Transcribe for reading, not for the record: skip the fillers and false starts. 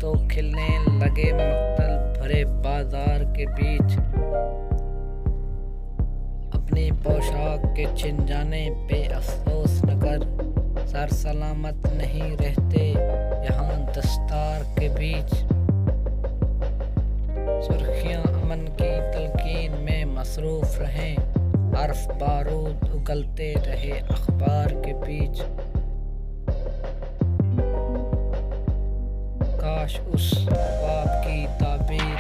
तो खिलने लगे मक्तल भरे बाजार के बीच। अपनी पोशाक के छिन जाने पे अफसोस न कर, सर सलामत नहीं रहते यहाँ दस्तार के बीच। सुर्खियाँ अमन की तलकीन में मसरूफ रहें, हर्फ बारूद उगलते रहे अखबार के बीच। काश उस ख्वाब की ताबीर